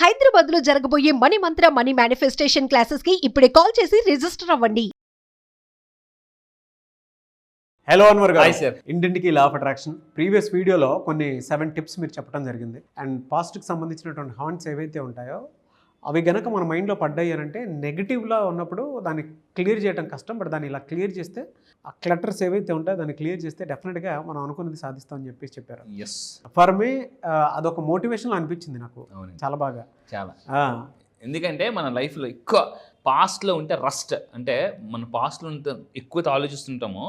హైదరాబాద్ లో జరగబోయే మనీ మంత్ర money manifestation classes కి ఇప్పుడే కాల్ చేసి రిజిస్టర్ అవ్వండి. హలో అన్వర్ గారు. Hi sir. ఇంటింటికి లా ఆఫ్ అట్రాక్షన్ ప్రీవియస్ వీడియోలో కొన్ని 7 టిప్స్ మీరు చెప్పడం జరిగింది. అండ్ పాస్ట్కి సంబంధించినటువంటి హాంట్స్ ఏవైతే ఉంటాయో అవి గనక మన మైండ్లో పడ్డాయి అని అంటే నెగిటివ్లో ఉన్నప్పుడు దాన్ని క్లియర్ చేయడం కష్టం. బట్ దాన్ని ఇలా క్లియర్ చేస్తే ఆ క్లటర్స్ ఏవైతే ఉంటాయో దాన్ని క్లియర్ చేస్తే డెఫినెట్గా మనం అనుకున్నది సాధిస్తామని చెప్పేసి చెప్పారు. ఎస్, ఫర్ మీ అదొక మోటివేషన్ అనిపించింది నాకు. అవునండి, చాలా బాగా. చాలా. ఎందుకంటే మన లైఫ్లో ఎక్కువ పాస్ట్లో ఉంటే రస్ట్, అంటే మన పాస్ట్లో ఉంటే ఎక్కువ ఆలోచిస్తుంటామో.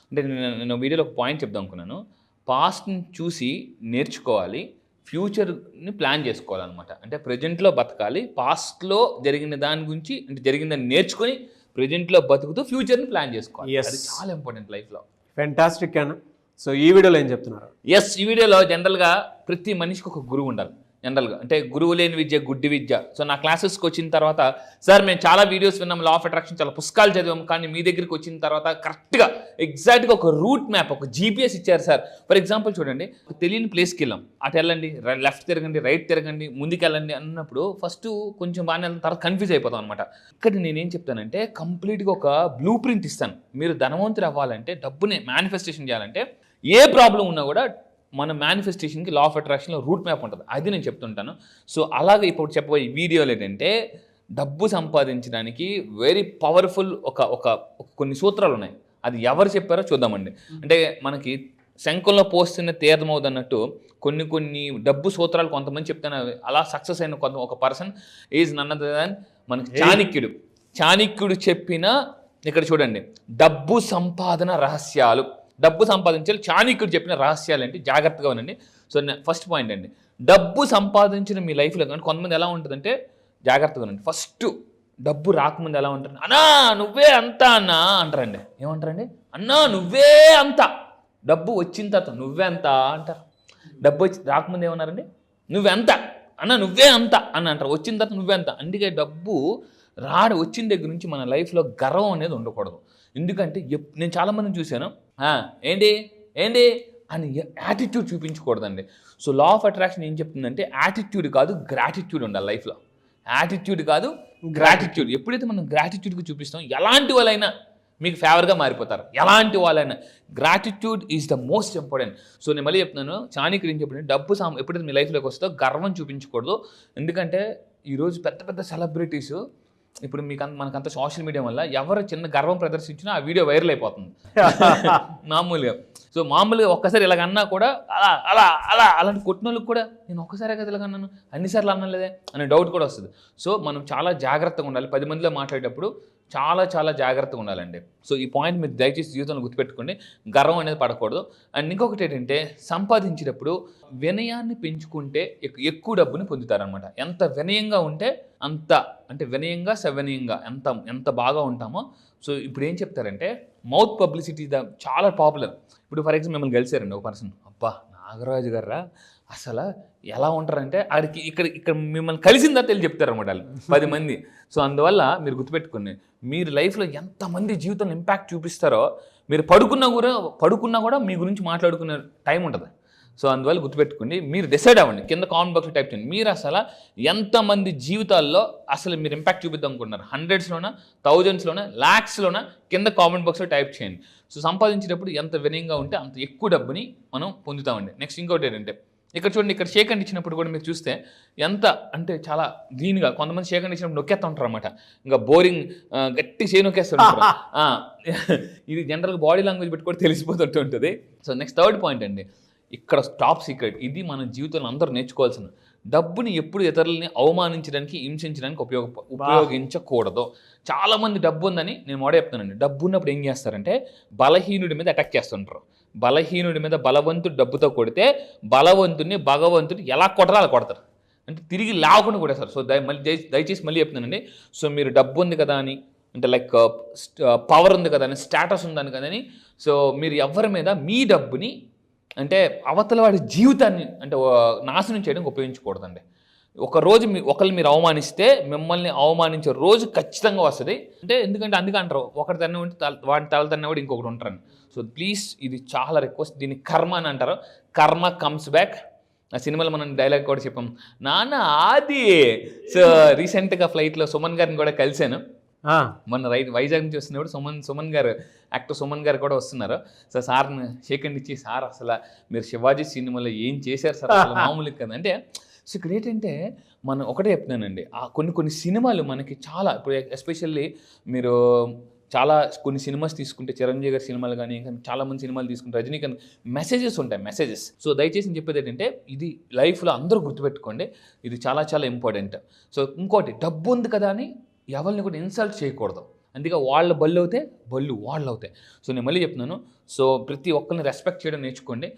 అంటే నేను వీడియోలో ఒక పాయింట్ చెప్దాం అనుకున్నాను. పాస్ట్ని చూసి నేర్చుకోవాలి, ఫ్యూచర్ని ప్లాన్ చేసుకోవాలన్నమాట. అంటే ప్రజెంట్లో బతకాలి, పాస్ట్లో జరిగిన దాని గురించి అంటే జరిగిందని నేర్చుకొని ప్రజెంట్లో బతుకుతూ ఫ్యూచర్ని ప్లాన్ చేసుకోవాలి. Yes. అది చాలా ఇంపార్టెంట్ లైఫ్లో. ఫెంటాస్టిక్ అన్న. సో ఈ వీడియోలో ఏం చెప్తున్నారు? ఎస్, ఈ వీడియోలో జనరల్గా ప్రతి మనిషికి ఒక గురువు ఉండాలి. జనరల్గా అంటే గురువు లేని విద్య గుడ్డి విద్య. సో నా క్లాసెస్కి వచ్చిన తర్వాత సార్ మేము చాలా వీడియోస్ విన్నాం, లా ఆఫ్ అట్రాక్షన్ చాలా పుస్తకాలు చదివాం, కానీ మీ దగ్గరికి వచ్చిన తర్వాత కరెక్ట్గా ఎగ్జాక్ట్గా ఒక రూట్ మ్యాప్, ఒక జీపీఎస్ ఇచ్చారు సార్. ఫర్ ఎగ్జాంపుల్ చూడండి, తెలియని ప్లేస్కి వెళ్ళాం, అటు వెళ్ళండి, లెఫ్ట్ తిరగండి, రైట్ తిరగండి, ముందుకు వెళ్ళండి అన్నప్పుడు ఫస్ట్ కొంచెం బాగానే వెళ్ళిన తర్వాత కన్ఫ్యూజ్ అయిపోతాం అనమాట. ఇక్కడ నేనేం చెప్తానంటే కంప్లీట్గా ఒక బ్లూ ప్రింట్ ఇస్తాను. మీరు ధనవంతులు అవ్వాలంటే, డబ్బుని మేనిఫెస్టేషన్ చేయాలంటే, ఏ ప్రాబ్లం ఉన్నా కూడా మన మేనిఫెస్టేషన్కి లా ఆఫ్ అట్రాక్షన్లో రూట్ మ్యాప్ ఉంటుంది. అది నేను చెప్తుంటాను. సో అలాగే ఇప్పుడు చెప్పబోయే వీడియోలు ఏంటంటే డబ్బు సంపాదించడానికి వెరీ పవర్ఫుల్ ఒక కొన్ని సూత్రాలు ఉన్నాయి. అది ఎవరు చెప్పారో చూద్దామండి. అంటే మనకి శంఖంలో పోస్తున్న తీర్థమవుదు అన్నట్టు కొన్ని డబ్బు సూత్రాలు కొంతమంది చెప్తాను. అలా సక్సెస్ అయిన ఒక person is none other than మనకి చాణక్యుడు చెప్పిన, ఇక్కడ చూడండి, డబ్బు సంపాదన రహస్యాలు. డబ్బు సంపాదించాలి, చాణక్యుడు చెప్పిన రహస్యాలు ఏంటి, జాగ్రత్తగా ఉండండి. సో ఫస్ట్ పాయింట్ అండి, డబ్బు సంపాదించిన మీ లైఫ్లో కానీ కొంతమంది ఎలా ఉంటుందంటే, జాగ్రత్తగా ఉండండి. ఫస్ట్ డబ్బు రాకముందు ఎలా ఉంటుంది, అన్నా నువ్వే అంతా అన్నా అంటారండి. ఏమంటారండి? అన్నా నువ్వే అంత. డబ్బు వచ్చిన తర్వాత నువ్వే అంత అంటారు. డబ్బు రాకముందు ఏమన్నారండి? నువ్వెంత అన్నా, నువ్వే అంత అని అంటారు. వచ్చిన తర్వాత నువ్వే అంత. అందుకే డబ్బు వచ్చిన దగ్గర నుంచి మన లైఫ్లో గర్వం అనేది ఉండకూడదు. ఎందుకంటే నేను చాలామందిని చూశాను, ఏంటి ఏంటి అని యాటిట్యూడ్ చూపించకూడదండి. సో లా ఆఫ్ అట్రాక్షన్ ఏం చెప్తుందంటే యాటిట్యూడ్ కాదు గ్రాటిట్యూడ్ ఉండాలి లైఫ్లో. యాటిట్యూడ్ కాదు గ్రాటిట్యూడ్. ఎప్పుడైతే మనం గ్రాటిట్యూడ్కి చూపిస్తాం, ఎలాంటి వాళ్ళైనా మీకు ఫేవర్గా మారిపోతారు. ఎలాంటి వాళ్ళైనా gratitude is the most important. So నేను మళ్ళీ చెప్తున్నాను, చాణక్యుడు ఏం చెప్పండి, డబ్బు ఎప్పుడైతే మీ లైఫ్లోకి వస్తుందో గర్వం చూపించకూడదు. ఎందుకంటే ఈరోజు పెద్ద సెలబ్రిటీస్, ఇప్పుడు మనకంత సోషల్ మీడియా వల్ల ఎవరు చిన్న గర్వం ప్రదర్శించినా ఆ వీడియో వైరల్ అయిపోతుంది మామూలుగా. సో మామూలుగా ఒక్కసారి ఇలాగన్నా కూడా అలా అలా అలా అలాంటి కొట్టిన వాళ్ళకి కూడా నేను ఒక్కసారే కదా ఇలాగన్నాను, అన్నిసార్లు అన్నలేదే అనే డౌట్ కూడా వస్తుంది. సో మనం చాలా జాగ్రత్తగా ఉండాలి. 10 మందిలో మాట్లాడేటప్పుడు చాలా జాగ్రత్తగా ఉండాలండి. సో ఈ పాయింట్ మీరు దయచేసి జీవితంలో గుర్తుపెట్టుకోండి, గర్వం అనేది పడకూడదు. అండ్ ఇంకొకటి ఏంటంటే, సంపాదించేటప్పుడు వినయాన్ని పెంచుకుంటే ఎక్కువ డబ్బుని పొందుతారనమాట. ఎంత వినయంగా ఉంటే అంత, అంటే వినయంగా సవినయంగా ఎంత బాగా ఉంటామో. సో ఇప్పుడు ఏం చెప్తారంటే, మౌత్ పబ్లిసిటీ చాలా పాపులర్. ఇప్పుడు ఫర్ ఎగ్జాంపుల్ మిమ్మల్ని కలిసారండి ఒక పర్సన్, అబ్బా నాగరాజు గారా అసలు ఎలా ఉంటారంటే, ఆడికి ఇక్కడ మిమ్మల్ని కలిసిందా తెలియ చెప్తారన్నమాట వాళ్ళు 10 మంది. సో అందువల్ల మీరు గుర్తుపెట్టుకుని, మీరు లైఫ్లో ఎంతమంది జీవితంలో ఇంపాక్ట్ చూపిస్తారో, మీరు పడుకున్నా కూడా మీ గురించి మాట్లాడుకునే టైం ఉంటుంది. సో అందువల్ల గుర్తుపెట్టుకోండి, మీరు డిసైడ్ అవ్వండి. కింద కామెంట్ బాక్స్లో టైప్ చేయండి, మీరు అసలు ఎంతమంది జీవితాల్లో అసలు మీరు ఇంపాక్ట్ చూపిద్దాం అనుకుంటున్నారు. 100స్లోనా, 1000స్లోనా, lakhsలోనా, కింద కామెంట్ బాక్స్లో టైప్ చేయండి. సో సంపాదించేటప్పుడు ఎంత వినయంగా ఉంటే అంత ఎక్కువ డబ్బుని మనం పొందుతామండి. నెక్స్ట్ ఇంకోటి ఏంటంటే, ఇక్కడ చూడండి, ఇక్కడ షేక్ హ్యాండ్ ఇచ్చినప్పుడు కూడా మీరు చూస్తే ఎంత అంటే చాలా దీనిగా, కొంతమంది షేక్ హ్యాండ్ ఇచ్చినప్పుడు నొక్కేస్తూ ఉంటారు అనమాట. ఇంకా బోరింగ్ గట్టి నొక్కేస్తుంటారు. ఇది జనరల్గా బాడీ లాంగ్వేజ్ పెట్టి కూడా తెలిసిపోతుంటూ ఉంటుంది. సో నెక్స్ట్ థర్డ్ పాయింట్ అండి, ఇక్కడ టాప్ సీక్రెట్, ఇది మన జీవితంలో అందరూ నేర్చుకోవాల్సిన, డబ్బుని ఎప్పుడు ఇతరులని అవమానించడానికి, హింసించడానికి ఉపయోగించకూడదు. చాలామంది డబ్బు ఉందని నేను మోడే చెప్తానండి, డబ్బు ఉన్నప్పుడు ఏం చేస్తారంటే బలహీనుడి మీద అటాక్ చేస్తుంటారు. బలహీనుడి మీద బలవంతుడు డబ్బుతో కొడితే భగవంతుని ఎలా కొట్టాలో అలా కొడతారు, అంటే తిరిగి లేకుండా కొడేస్తారు. సో దయచేసి మళ్ళీ చెప్తున్నానండి, సో మీరు డబ్బు ఉంది కదా అని, అంటే లైక్ పవర్ ఉంది కదా అని, స్టేటస్ ఉందని కదా అని, సో మీరు ఎవరి మీద మీ డబ్బుని అంటే అవతల వాడి జీవితాన్ని అంటే నాశనం చేయడానికి ఉపయోగించకూడదండి. ఒకరోజు ఒకరిని మీరు అవమానిస్తే మిమ్మల్ని అవమానించే రోజు ఖచ్చితంగా వస్తుంది. అంటే ఎందుకంటే అందుకే అంటారు, ఒకటి తన్న ఉంటే వాడిని తల తన్న కూడా ఇంకొకటి ఉంటారని. సో ప్లీజ్, ఇది చాలా రిక్వెస్ట్. దీన్ని కర్మ అని అంటారు. కర్మ కమ్స్ బ్యాక్ ఆ సినిమాలో మనం డైలాగ్ కూడా చెప్పాం, నాన్న ఆది. సో రీసెంట్గా ఫ్లైట్లో సుమన్ గారిని కూడా కలిశాను. మొన్న వైజాగ్ నుంచి వస్తున్నప్పుడు సుమన్ గారు, యాక్టర్ సుమన్ గారు కూడా వస్తున్నారు. సో సార్ని షేకండ్ ఇచ్చి, సార్ అసలు మీరు శివాజీ సినిమాలో ఏం చేశారు సార్, అసలు మామూలు కదా అంటే. సో ఇక్కడ ఏంటంటే మనం ఒకటే చెప్తున్నానండి, కొన్ని సినిమాలు మనకి చాలా, ఇప్పుడు ఎస్పెషల్లీ మీరు చాలా కొన్ని సినిమాస్ తీసుకుంటే, చిరంజీవి గారి సినిమాలు కానీ ఇంకా చాలామంది సినిమాలు తీసుకుంటే, రజనీకాంత్ మెసేజెస్ ఉంటాయి, మెసేజెస్. సో దయచేసి నేను చెప్పేది ఏంటంటే, ఇది లైఫ్లో అందరూ గుర్తుపెట్టుకోండి, ఇది చాలా చాలా ఇంపార్టెంట్. సో ఇంకోటి, డబ్బు ఉంది కదా అని ఎవరిని కూడా ఇన్సల్ట్ చేయకూడదు. అందుకే వాళ్ళ బళ్ళు అవుతాయి, బళ్ళు వాళ్ళు అవుతాయి. సో నేను మళ్ళీ చెప్తున్నాను, సో ప్రతి ఒక్కరిని రెస్పెక్ట్ చేయడం నేర్చుకోండి.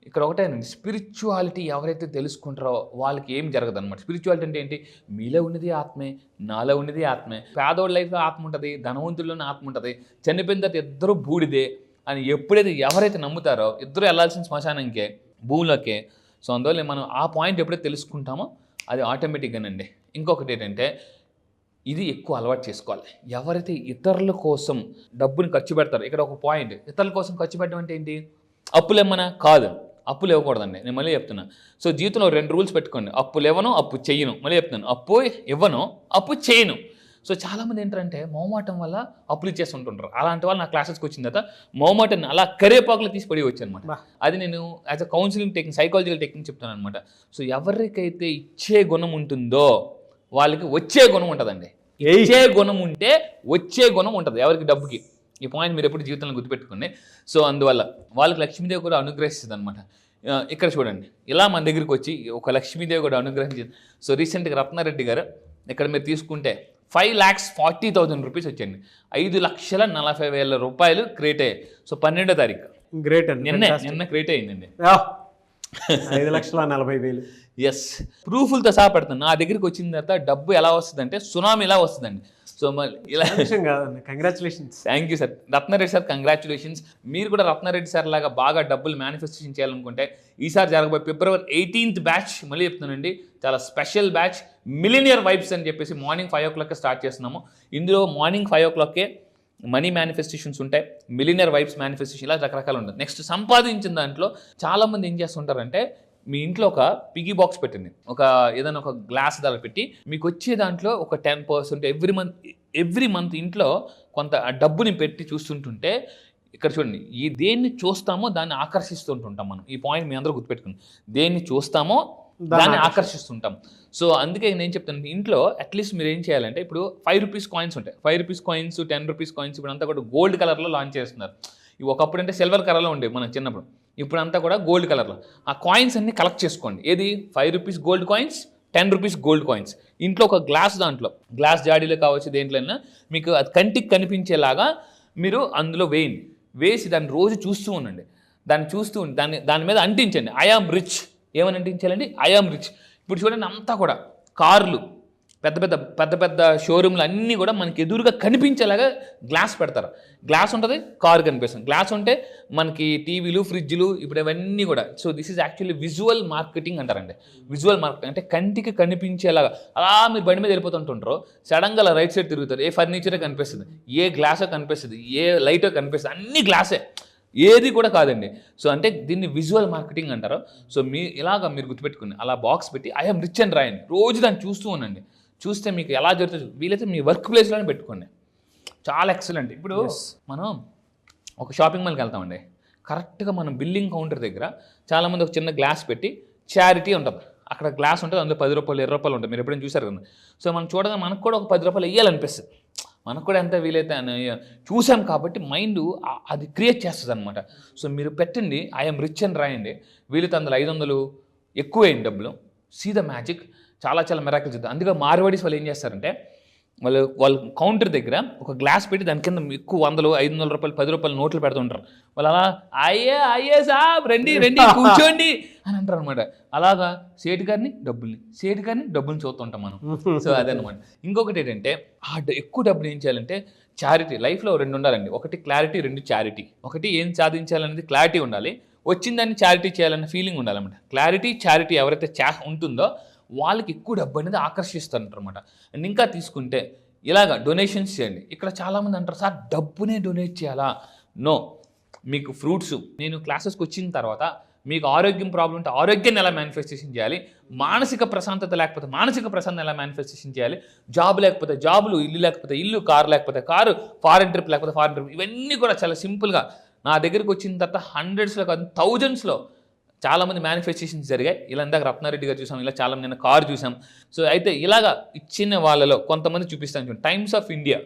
ఇక్కడ ఒకటేనండి, స్పిరిచువాలిటీ ఎవరైతే తెలుసుకుంటారో వాళ్ళకి ఏం జరగదు అనమాట. స్పిరిచువాలిటీ అంటే ఏంటి, మీలో ఉన్నది ఆత్మే, నాలో ఉన్నది ఆత్మే. పేదోళ్ళ లైఫ్లో ఆత్మ ఉంటుంది, ధనవంతుల్లోనే ఆత్మ ఉంటుంది, చనిపోయిన తర్వాత ఇద్దరు బూడిదే అని ఎప్పుడైతే ఎవరైతే నమ్ముతారో, ఇద్దరు వెళ్ళాల్సిన శ్మశానంకే, భూమిలోకే. సో అందువల్ల మనం ఆ పాయింట్ ఎప్పుడైతే తెలుసుకుంటామో అది ఆటోమేటిక్గానండి. ఇంకొకటి ఏంటంటే, ఇది ఎక్కువ అలవాటు చేసుకోవాలి. ఎవరైతే ఇతరుల కోసం డబ్బుని ఖర్చు పెడతారో, ఇక్కడ ఒక పాయింట్, ఇతరుల కోసం ఖర్చు పెట్టడం అంటే ఏంటి, అప్పులు ఏమన్నా కాదు, అప్పులు ఇవ్వకూడదండి. నేను మళ్ళీ చెప్తున్నా. సో జీవితంలో 2 రూల్స్ పెట్టుకోండి, అప్పులు ఇవ్వను, అప్పు చెయ్యను. మళ్ళీ చెప్తున్నాను, అప్పు ఇవ్వను, అప్పు చేయను. సో చాలామంది ఏంటంటే మొహమాటం వల్ల అప్పులు ఇచ్చేస్తుంటుంటారు. అలాంటి వాళ్ళు నా క్లాసెస్కి వచ్చిన తర్వాత మొహమాటాన్ని అలా కరివేపాకులు తీసి పడి వచ్చాను అనమాట. అది నేను as a counselling technique, psychological technique చెప్తాను అనమాట. సో ఎవరికైతే ఇచ్చే గుణం ఉంటుందో వాళ్ళకి వచ్చే గుణం ఉంటుందండి. ఇచ్చే గుణం ఉంటే వచ్చే గుణం ఉంటుంది ఎవరికి, డబ్బుకి. ఈ పాయింట్ మీరు ఎప్పుడు జీవితంలో గుర్తుపెట్టుకోండి. సో అందువల్ల వాళ్ళకి లక్ష్మీదేవి కూడా అనుగ్రహిస్తుంది అనమాట. ఇక్కడ చూడండి, ఇలా మన దగ్గరికి వచ్చి ఒక లక్ష్మీదేవి కూడా అనుగ్రహించింది. సో రీసెంట్గా రత్నారెడ్డి గారు ఇక్కడ మీరు తీసుకుంటే 5,40,000 రూపీస్ వచ్చండి. 5,40,000 రూపాయలు క్రియేట్ అయ్యాయి. సో 12వ తారీఖు గ్రేట్ అండి, నిన్న క్రియేట్ అయ్యిందండి. 5,40,000. ఎస్, ప్రూఫ్లతో సహా పెడతాను. నా దగ్గరికి వచ్చిన తర్వాత డబ్బు ఎలా వస్తుందంటే సునామీలా వస్తుందండి. సో మళ్ళీ ఇలా కాదండి, congratulations. Thank you sir, Ratna Reddy sir, congratulations. మీరు కూడా రత్నారెడ్డి సార్ లాగా బాగా డబ్బులు మేనిఫెస్టేషన్ చేయాలనుకుంటే ఈసారి జరగబోయే February 18th బ్యాచ్, మళ్ళీ చెప్తున్నానండి, చాలా స్పెషల్ బ్యాచ్, మిలినియర్ వైబ్స్ అని చెప్పేసి మార్నింగ్ 5 o'clock స్టార్ట్ చేస్తున్నాము. ఇందులో మార్నింగ్ 5 o'clock మనీ మేనిఫెస్టేషన్స్ ఉంటాయి, మిలినియర్ వైబ్స్ మేనిఫెస్టేషన్, ఇలా రకరకాలు ఉంటుంది. నెక్స్ట్ సంపాదించిన దాంట్లో చాలామంది ఏం చేస్తుంటారంటే, మీ ఇంట్లో ఒక పిగ్గీ బాక్స్ పెట్టండి, ఏదైనా ఒక గ్లాస్ ధర పెట్టి, మీకు వచ్చే దాంట్లో ఒక 10% ఎవ్రీ మంత్ ఇంట్లో కొంత డబ్బుని పెట్టి చూస్తుంటుంటే, ఇక్కడ చూడండి, దేన్ని చూస్తామో దాన్ని ఆకర్షిస్తుంటుంటాం మనం. ఈ పాయింట్ మీ అందరూ గుర్తుపెట్టుకుని, దేన్ని చూస్తామో దాన్ని ఆకర్షిస్తుంటాం. సో అందుకే నేను చెప్తాను, ఇంట్లో అట్లీస్ట్ మీరు ఏం చేయాలంటే, ఇప్పుడు 5 రూపీస్ కాయిన్స్ ఉంటాయి, 5 రూపీస్ కాయిన్స్, 10 రూపీస్ కాయిన్స్, ఇప్పుడు అంతా కూడా గోల్డ్ కలర్లో లాంచ్ చేస్తున్నారు. ఇవి ఒకప్పుడు అంటే సిల్వర్ కలర్లో ఉండేవి మనం చిన్నప్పుడు, ఇప్పుడు అంతా కూడా గోల్డ్ కలర్లో. ఆ కాయిన్స్ అన్ని కలెక్ట్ చేసుకోండి. ఏది, 5 rupees gold coins, 10 rupees gold coins. ఇంట్లో ఒక దాంట్లో గ్లాస్ జాడీలో కావచ్చు, దేంట్లోనైనా మీకు అది కంటికి కనిపించేలాగా మీరు అందులో వేసి దాన్ని రోజు చూస్తూ ఉండండి. దాని మీద అంటించండి, ఐ ఆమ్ రిచ్. ఏమని అంటించాలండి, ఐ ఆమ్ రిచ్. ఇప్పుడు చూడండి, అంతా కూడా కార్లు, పెద్ద షోరూమ్లు అన్నీ కూడా మనకి ఎదురుగా కనిపించేలాగా గ్లాస్ పెడతారు. గ్లాస్ ఉంటుంది, కారు కనిపిస్తుంది. గ్లాస్ ఉంటే మనకి టీవీలు, ఫ్రిడ్జ్లు, ఇప్పుడు ఇవన్నీ కూడా. So this is actually visual marketing అంటారండి. విజువల్ మార్కెటింగ్ అంటే కంటికి కనిపించేలాగా. అలా మీరు బండి మీద వెళ్ళిపోతుంటుంటారు, సడన్గా అలా రైట్ సైడ్ తిరుగుతారు, ఏ ఫర్నిచరే కనిపిస్తుంది, ఏ గ్లాసో కనిపిస్తుంది, ఏ లైటో కనిపిస్తుంది, అన్ని గ్లాసే, ఏది కూడా కాదండి. సో అంటే దీన్ని విజువల్ మార్కెటింగ్ అంటారు. సో మీరు గుర్తుపెట్టుకుని అలా బాక్స్ పెట్టి ఐ ఆమ్ రిచ్ అని రాయండి. రోజు దాన్ని చూస్తూ ఉండండి. చూస్తే మీకు ఎలా జరుగుతుంది, వీలైతే మీ వర్క్ ప్లేస్లోనే పెట్టుకోండి, చాలా ఎక్సలెంట్. ఇప్పుడు మనం ఒక షాపింగ్ మాల్కి వెళ్తామండి, కరెక్ట్గా మనం బిల్లింగ్ కౌంటర్ దగ్గర చాలామంది ఒక చిన్న గ్లాస్ పెట్టి చారిటీ ఉంటుంది, అక్కడ గ్లాస్ ఉంటుంది, అందులో 10 రూపాయలు 20 రూపాయలు ఉంటుంది, మీరు ఎప్పుడైనా చూసారు కదా. సో మనం చూడగా మనకు కూడా ఒక 10 రూపాయలు వేయాలనిపిస్తుంది, మనకు కూడా ఎంత వీలైతే చూసాం కాబట్టి మైండ్ అది క్రియేట్ చేస్తుంది అనమాట. సో మీరు పెట్టండి ఐఎమ్ రిచ్ అని రాయండి, వీలైతే అందులో 500 ఎక్కువ వేయండి డబ్బులు, సీ ద మ్యాజిక్. చాలా చాలా మెరాకిల్ చేద్దాం. అందుకే మార్వాడీస్ వాళ్ళు ఏం చేస్తారంటే, వాళ్ళు కౌంటర్ దగ్గర ఒక గ్లాస్ పెట్టి దాని కింద ఎక్కువ 100, 500 రూపాయలు, 10 రూపాయలు నోట్లు పెడుతుంటారు. వాళ్ళు అలా అయ్యే సాబ్ రండి కూర్చోండి అని అంటారు అనమాట. అలాగా సేటు గారిని డబ్బుల్ని చూస్తుంటాం మనం. సో అదనమాట. ఇంకొకటి ఏంటంటే, ఎక్కువ డబ్బులు ఏం చేయాలంటే చారిటీ. లైఫ్లో 2 ఉండాలండి, ఒకటి క్లారిటీ, 2 చారిటీ. ఒకటి ఏం సాధించాలనేది క్లారిటీ ఉండాలి, వచ్చిందాన్ని చారిటీ చేయాలన్న ఫీలింగ్ ఉండాలన్నమాట. క్లారిటీ, చారిటీ ఎవరైతే ఉంటుందో వాళ్ళకి ఎక్కువ డబ్బు అనేది ఆకర్షిస్తారు అనమాట. అండ్ ఇంకా తీసుకుంటే ఇలాగా డొనేషన్స్ చేయండి. ఇక్కడ చాలామంది అంటారు, సార్ డబ్బునే డొనేట్ చేయాలా? నో, మీకు ఫ్రూట్స్, నేను క్లాసెస్కి వచ్చిన తర్వాత మీకు ఆరోగ్యం ప్రాబ్లం ఉంటే ఆరోగ్యాన్ని ఎలా మేనిఫెస్టేషన్ చేయాలి, మానసిక ప్రశాంతత లేకపోతే మానసిక ప్రశాంతత ఎలా మేనిఫెస్టేషన్ చేయాలి, జాబ్ లేకపోతే జాబులు, ఇల్లు లేకపోతే ఇల్లు, కారు లేకపోతే కారు, ఫారెన్ ట్రిప్ లేకపోతే ఫారెన్ ట్రిప్, ఇవన్నీ కూడా చాలా సింపుల్గా నా దగ్గరికి వచ్చిన తర్వాత హండ్రెడ్స్లో కాదు థౌజండ్స్లో చాలామంది మేనిఫెస్టేషన్స్ జరిగాయి. ఇలా ఇందాక రత్నారెడ్డి గారు చూసాం, ఇలా చాలా నిన్న కారు చూసాం. సో అయితే ఇలాగా ఇచ్చిన వాళ్ళలో కొంతమంది చూపిస్తాను చూడండి. టైమ్స్ ఆఫ్ ఇండియా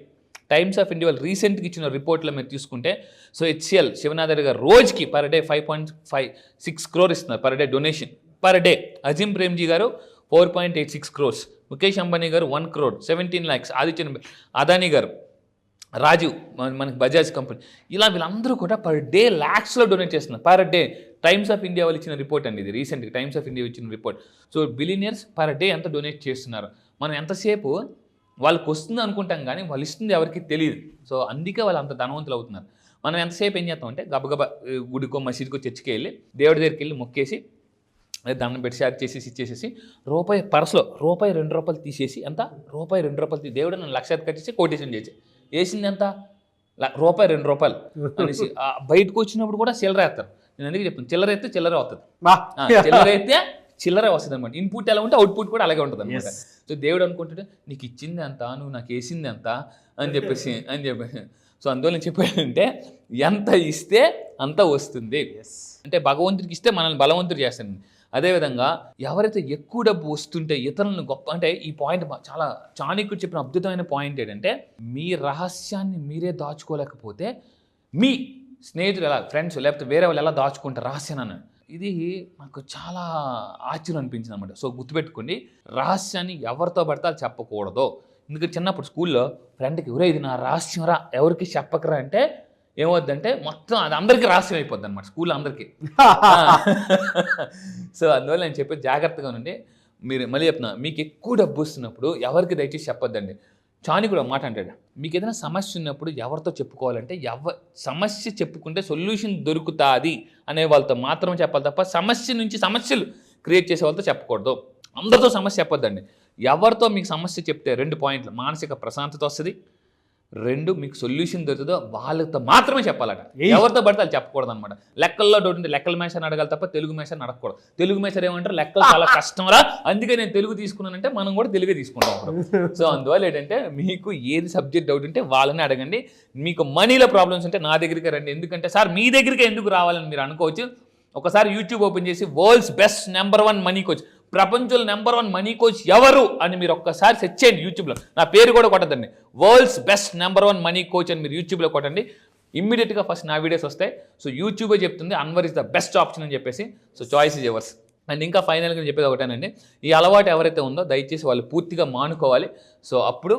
వాళ్ళు రీసెంట్గా ఇచ్చిన రిపోర్ట్లో మీరు తీసుకుంటే, సో హెచ్సిఎల్ శివనాథ్ గారు రోజుకి పర్ డే 5.56 crore ఇస్తున్నారు per day donation per day. Azim Premji గారు 4.86 crores, ముఖేష్ అంబానీ గారు 1 crore 17 lakhs, ఆదిత్య అదానీ గారు, రాజీవ్ మనకి బజాజ్ కంపెనీ, ఇలా వీళ్ళందరూ కూడా పర్ డే ల్యాక్స్లో డొనేట్ చేస్తున్నారు per day. Times of India వాళ్ళు ఇచ్చిన రిపోర్ట్ అండి ఇది, రీసెంట్గా టైమ్స్ ఆఫ్ ఇండియా ఇచ్చిన report. So billionaires per day ఎంత డొనేట్ చేస్తున్నారు. మనం ఎంతసేపు వాళ్ళకి వస్తుంది అనుకుంటాం కానీ వాళ్ళు ఇస్తుంది ఎవరికి తెలియదు. సో అందుకే వాళ్ళు అంత ధనవంతులు అవుతున్నారు. మనం ఎంతసేపు ఏం చేస్తాం అంటే గబగబా గుడికో మసీదుకో చర్చికి వెళ్ళి దేవుడి దగ్గరికి వెళ్ళి మొక్కేసి దండం పెట్టి షేర్ చేసేసి ఇచ్చేసేసి రూపాయి పర్సులో రూపాయి 2 రూపాయలు తీసేసి ఎంత రూపాయి 2 రూపాయలు దేవుడు నన్ను లక్ష కట్టేసి కోటేషన్ చేసి వేసింది ఎంత రూపాయి 2 రూపాయలు అనేసి బయటకు వచ్చినప్పుడు కూడా చిల్లర వేస్తారు. నేను అందుకే చెప్తాను, చిల్లర అయితే చిల్లరే వస్తుంది, చిల్లర అయితే చిల్లరే వస్తుంది అనమాట. ఇన్పుట్ ఎలా ఉంటే అవుట్పుట్ కూడా అలాగే ఉంటుంది అనమాట. సో దేవుడు అనుకుంటాడు నీకు ఇచ్చింది ఎంత, నువ్వు నాకు వేసింది ఎంత అని చెప్పేసి సో అందువల్ల నేను చెప్పాడంటే ఎంత ఇస్తే అంత వస్తుంది. అంటే భగవంతుడికి ఇస్తే మనల్ని బలవంతుడు చేస్తాను. అదేవిధంగా ఎవరైతే ఎక్కువ డబ్బు వస్తుంటే ఇతరులను గొప్ప, అంటే ఈ పాయింట్ చాలా చాణక్యుడు చెప్పిన అద్భుతమైన పాయింట్ ఏంటంటే, మీ రహస్యాన్ని మీరే దాచుకోలేకపోతే మీ స్నేహితులు ఎలా, ఫ్రెండ్స్ లేకపోతే వేరే వాళ్ళు ఎలా దాచుకుంటారు రహస్యాన్ని అన్నాడు. ఇది నాకు చాలా ఆశ్చర్యం అనిపించింది అనమాట. సో గుర్తుపెట్టుకోండి, రహస్యాన్ని ఎవరితో పడితే అది చెప్పకూడదు. ఎందుకంటే చిన్నప్పుడు స్కూల్లో ఫ్రెండ్కి ఎవరో ఇది నా రహస్యం రా ఎవరికి చెప్పకరా అంటే ఏమవుద్దంటే మొత్తం అది అందరికీ రహస్యం అయిపోద్ది అనమాట, స్కూల్లో అందరికీ. సో అందువల్ల నేను చెప్పేది జాగ్రత్తగా ఉండి, మీరు మళ్ళీ చెప్తున్నా, మీకు ఎక్కువ డబ్బు వస్తున్నప్పుడు ఎవరికి దయచేసి చెప్పొద్దండి. చాణక్యుడు మాట అంటాడు, మీకు ఏదైనా సమస్య ఉన్నప్పుడు ఎవరితో చెప్పుకోవాలంటే సమస్య చెప్పుకుంటే సొల్యూషన్ దొరుకుతుంది అనే వాళ్ళతో మాత్రమే చెప్పాలి తప్ప సమస్య నుంచి సమస్యలు క్రియేట్ చేసే వాళ్ళతో చెప్పకూడదు. అందరితో సమస్య చెప్పొద్దండి. ఎవరితో మీకు సమస్య చెప్తే 2 పాయింట్లు, మానసిక ప్రశాంతత వస్తుంది, 2 మీకు సొల్యూషన్ దొరుకుతుందో వాళ్ళతో మాత్రమే చెప్పాలట. ఎవరితో పడితే వాళ్ళు చెప్పకూడదు అనమాట. లెక్కల్లో డౌట్ ఉంటే లెక్కల మేషాన్ని అడగాలి తప్ప తెలుగు మేషాన్ని అడగకూడదు. తెలుగు మేషారు ఏమంటారు, లెక్కలు చాలా కష్టంరా అందుకే నేను తెలుగు తీసుకున్నానంటే మనం కూడా తెలుగే తీసుకుంటాం అప్పుడు. సో అందువల్ల ఏంటంటే మీకు ఏది సబ్జెక్ట్ డౌట్ ఉంటే వాళ్ళని అడగండి. మీకు మనీలో ప్రాబ్లమ్స్ ఉంటే నా దగ్గరికి రండి. ఎందుకంటే సార్ మీ దగ్గరికి ఎందుకు రావాలని మీరు అనుకోవచ్చు. ఒకసారి యూట్యూబ్ ఓపెన్ చేసి వరల్డ్స్ బెస్ట్ #1 మనీ కోచ్, ప్రపంచంలో #1 మనీ కోచ్ ఎవరు అని మీరు ఒక్కసారి సెర్చ్ చేయండి యూట్యూబ్లో. నా పేరు కూడా కొట్టదండి, వరల్డ్స్ బెస్ట్ #1 మనీ కోచ్ అని మీరు యూట్యూబ్లో కొట్టండి. ఇమ్మీడియట్గా ఫస్ట్ నా వీడియోస్ వస్తాయి. సో యూట్యూబే చెప్తుంది Anwar is the best option అని చెప్పేసి. So choice is yours. And ఇంకా ఫైనల్గా చెప్పేది ఒకటేనండి, ఈ అలవాటు ఎవరైతే ఉందో దయచేసి వాళ్ళు పూర్తిగా మానుకోవాలి. సో అప్పుడు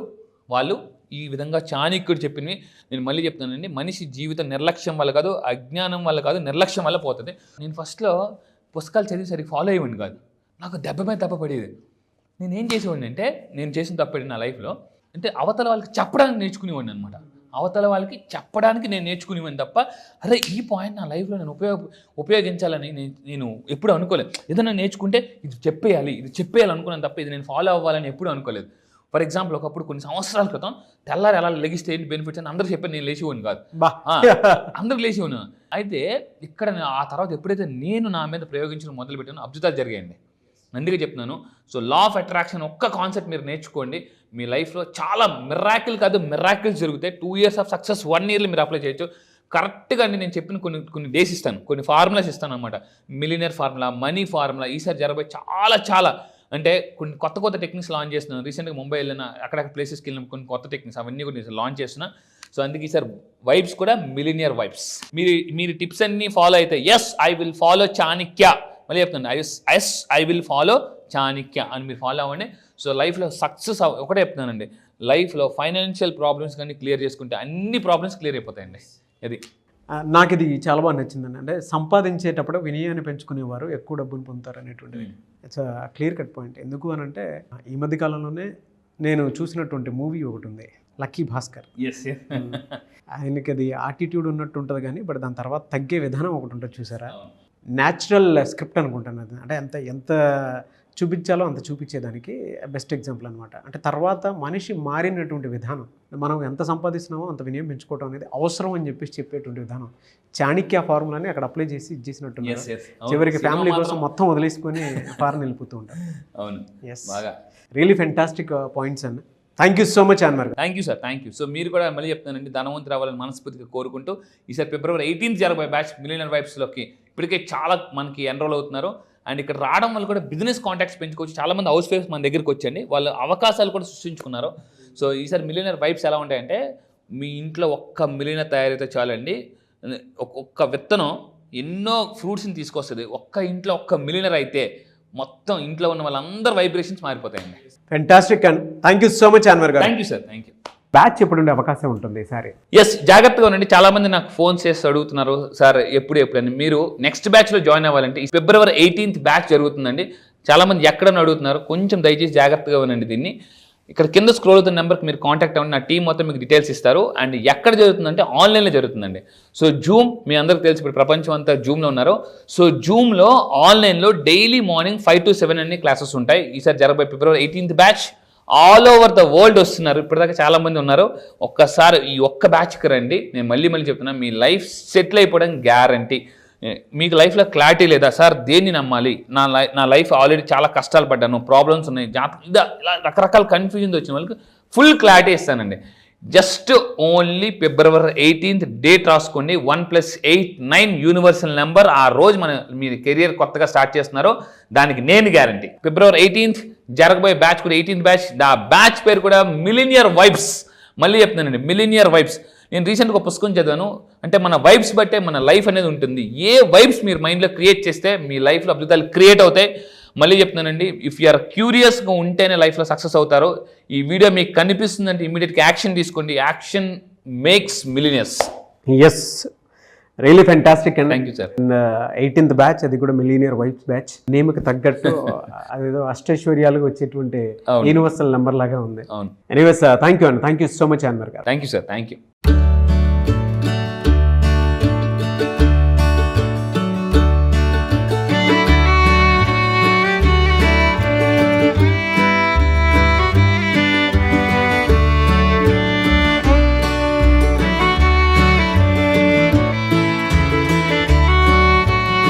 వాళ్ళు ఈ విధంగా చాణక్యుడు చెప్పినవి నేను మళ్ళీ చెప్తానండి, మనిషి జీవితం నిర్లక్ష్యం వల్ల కాదు, అజ్ఞానం వల్ల కాదు, నిర్లక్ష్యం వల్ల పోతుంది. నేను ఫస్ట్లో పుస్తకాలు చదివి సరిగ్గా ఫాలో అయ్యేవాడిని కాదు, నాకు దెబ్బ మీద దెబ్బ పడేది. నేనేం చేసేవాడిని అంటే, నేను చేసిన తప్పేది నా లైఫ్లో అంటే అవతల వాళ్ళకి చెప్పడానికి నేర్చుకునేవాడిని అనమాట. అవతల వాళ్ళకి చెప్పడానికి నేను నేర్చుకునేవాడిని తప్ప అరే ఈ పాయింట్ నా లైఫ్లో నేను ఉపయోగించాలని నేను ఎప్పుడు అనుకోలేదు. ఏదైనా నేర్చుకుంటే ఇది చెప్పేయాలి అనుకున్నాను తప్ప ఇది నేను ఫాలో అవ్వాలని ఎప్పుడు అనుకోలేదు. ఫర్ ఎగ్జాంపుల్ ఒకప్పుడు కొన్ని సంవత్సరాల క్రితం తెల్లారి ఎలా లెగిస్తే ఏంటి బెనిఫిట్స్ అని అందరూ చెప్పారు, నేను లేచివాడిని కాదు, అందరూ లేచివాడిని. అయితే ఇక్కడ ఆ తర్వాత ఎప్పుడైతే నేను నా మీద ప్రయోగించడం మొదలుపెట్టానో అద్భుతాలు జరిగాయండి. అందుకే చెప్తున్నాను. సో లా ఆఫ్ అట్రాక్షన్ ఒక్క కాన్సెప్ట్ మీరు నేర్చుకోండి, మీ లైఫ్లో చాలా మిరాకిల్స్ జరుగుతాయి. 2 years ఆఫ్ సక్సెస్ 1 yearలో మీరు అప్లై చేయొచ్చు. కరెక్ట్గా అండి నేను చెప్పిన కొన్ని డేస్ ఇస్తాను, కొన్ని ఫార్ములాస్ ఇస్తాను అనమాట. మిలియనర్ ఫార్ములా, మనీ ఫార్ములా, ఈసారి జరగబోయే చాలా అంటే కొన్ని కొత్త టెక్నిక్స్ లాంచ్ చేస్తున్నాను. రీసెంట్గా ముంబై వెళ్ళిన అక్కడక్కడ ప్లేసెస్కి వెళ్ళిన కొన్ని కొత్త టెక్నిక్స్ అవన్నీ కూడా నేను లాంచ్ చేస్తున్నా. సో అందుకే ఈసారి వైబ్స్ కూడా మిలియనియర్ వైబ్స్. మీరు టిప్స్ అన్నీ ఫాలో అయితే yes I will follow Chanakya, మళ్ళీ చెప్తాను yes I will follow Chanakya అని మీరు ఫాలో అవ్వండి. సో లైఫ్లో సక్సెస్ ఒకటే చెప్తున్నానండి, లైఫ్లో ఫైనాన్షియల్ ప్రాబ్లమ్స్ కానీ క్లియర్ చేసుకుంటే అన్ని ప్రాబ్లమ్స్ క్లియర్ అయిపోతాయండి. అది నాకు ఇది చాలా బాగా నచ్చిందండి. అంటే సంపాదించేటప్పుడు వినయాన్ని పెంచుకునేవారు ఎక్కువ డబ్బును పొందుతారు అనేటువంటిది ఇట్స్ క్లియర్ కట్ పాయింట్. ఎందుకు అని అంటే ఈ మధ్య కాలంలోనే నేను చూసినటువంటి మూవీ ఒకటి ఉంది, లక్కీ భాస్కర్. ఆయనకి అది ఆటిట్యూడ్ ఉన్నట్టు ఉంటుంది కానీ బట్ దాని తర్వాత తగ్గే విధానం ఒకటి ఉంటుంది చూసారా, న్యాచురల్ స్క్రిప్ట్ అనుకుంటాను అది. అంటే ఎంత చూపించాలో అంత చూపించేదానికి బెస్ట్ ఎగ్జాంపుల్ అనమాట. అంటే తర్వాత మనిషి మారినటువంటి విధానం, మనం ఎంత సంపాదిస్తున్నామో అంత వినియోగం పెంచుకోవడం అనేది అవసరం అని చెప్పేటువంటి విధానం, చాణక్య ఫార్ములాని అక్కడ అప్లై చేసి ఇచ్చేసినట్టు. చివరికి ఫ్యామిలీ కోసం మొత్తం వదిలేసుకొని ఫారెన్ వెళ్ళిపోతూ ఉంటారు. అవును, ఎస్, బాగా రియలీ ఫెంటాస్టిక్ పాయింట్స్ అండి. Thank you so much Anwar. Thank you sir, thank you. So మీరు కూడా మళ్ళీ చెప్తానండి, ధనవంతులు రావాలని మనస్ఫూర్తిగా కోరుకుంటూ ఈసారి ఫిబ్రవరి 18th జరగబోయే బ్యాచ్ మిలియనర్ వైబ్స్లోకి ఇప్పటికే చాలా మనకి ఎన్రోల్ అవుతున్నారు. అండ్ ఇక్కడ రావడం వల్ల కూడా బిజినెస్ కాంటాక్ట్స్ పెంచుకోవచ్చు. చాలామంది హౌస్ వైఫ్స్ మన దగ్గరికి వచ్చండి, వాళ్ళు అవకాశాలు కూడా సృష్టించుకున్నారు. సో ఈసారి మిలియనర్ వైబ్స్ ఎలా ఉంటాయంటే, మీ ఇంట్లో ఒక్క మిలియనర్ తయారైతే చాలండి. ఒక్క విత్తనం ఎన్నో ఫ్రూట్స్ని తీసుకొస్తుంది. ఒక్క ఇంట్లో ఒక్క మిలియనర్ అయితే మొత్తం ఇంట్లో ఉన్న వాళ్ళందరూ వైబ్రేషన్స్ మారిపోతాయండి. Fantastic and thank you so much Anwar గారు. Thank you sir, thank you. Batch ఎప్పుడు ఉండే అవకాశం ఉంటుంది ఈసారి? ఎస్, జాగ్రత్తగా ఉండండి. చాలా మంది నాకు ఫోన్ చేసి అడుగుతున్నారు, సార్ ఎప్పుడని. మీరు నెక్స్ట్ బ్యాచ్లో జాయిన్ అవ్వాలంటే ఈ ఫిబ్రవరి 18th బ్యాచ్ జరుగుతుందండి. చాలా మంది ఎక్కడని అడుగుతున్నారు, కొంచెం దయచేసి జాగ్రత్తగా ఉండండి. దీన్ని ఇక్కడ కింద స్క్రోల్ అవుతున్న నెంబర్కి మీరు కాంటాక్ట్ అవ్వండి, నా టీం మొత్తం మీకు డీటెయిల్స్ ఇస్తారు. అండ్ ఎక్కడ జరుగుతుందంటే ఆన్లైన్లో జరుగుతుందండి. సో జూమ్, మీ అందరికి తెలిసి ఇప్పుడు ప్రపంచం అంతా జూమ్లో ఉన్నారు. సో జూమ్లో ఆన్లైన్లో డైలీ మార్నింగ్ 5 to 7 అన్ని క్లాసెస్ ఉంటాయి. ఈసారి జరగబోయే ఫిబ్రవరి 18th batch all over the world వస్తున్నారు. ఇప్పటిదాకా చాలా మంది ఉన్నారు. ఒక్కసారి ఈ ఒక్క బ్యాచ్కి రండి. నేను మళ్ళీ చెప్తున్నా, మీ లైఫ్ సెటిల్ అయిపోవడం గ్యారంటీ. మీకు లైఫ్లో క్లారిటీ లేదా సార్, దేన్ని నమ్మాలి, నా లైఫ్ ఆల్రెడీ చాలా కష్టాలు పడ్డాను, ప్రాబ్లమ్స్ ఉన్నాయి, ఇలా రకరకాల కన్ఫ్యూజన్ వచ్చిన వాళ్ళకి ఫుల్ క్లారిటీ ఇస్తానండి. జస్ట్ ఓన్లీ ఫిబ్రవరి 18th డేట్ రాసుకోండి. 1+8 9 యూనివర్సల్ నెంబర్. ఆ రోజు మీ కెరియర్ కొత్తగా స్టార్ట్ చేస్తున్నారు, దానికి నేను గ్యారంటీ. ఫిబ్రవరి 18th జరగబోయే బ్యాచ్ కూడా 18th బ్యాచ్. ఆ బ్యాచ్ పేరు కూడా మిలియనియర్ వైబ్స్. మళ్ళీ చెప్తున్నానండి, మిలియనియర్ వైబ్స్. నేను రీసెంట్గా ఒక పుస్తకం చదివాను, అంటే మన వైబ్స్ బట్టే మన లైఫ్ అనేది ఉంటుంది. ఏ వైబ్స్ మీరు మైండ్లో క్రియేట్ చేస్తే మీ లైఫ్లో అద్భుతాలు క్రియేట్ అవుతాయి. మళ్ళీ చెప్తున్నానండి, ఇఫ్ యు ఆర్ క్యూరియస్గా ఉంటేనే లైఫ్లో సక్సెస్ అవుతారు. ఈ వీడియో మీకు కనిపిస్తుందంటే ఇమీడియట్గా యాక్షన్ తీసుకోండి. Action makes millionaires. Yes, really fantastic and thank you sir. 18th batch, అది కూడా మిలియనియర్ వైబ్స్ బ్యాచ్. నేమ్కి తగ్గట్టు అదేదో అష్టైశ్వర్యాలకు వచ్చేటువంటి యూనివర్సల్ నెంబర్ లాగా ఉంది. అవును. ఎనీవేస్, థ్యాంక్ యూ అండి. Thank you so much Anwar గారు. Thank you sir, thank you.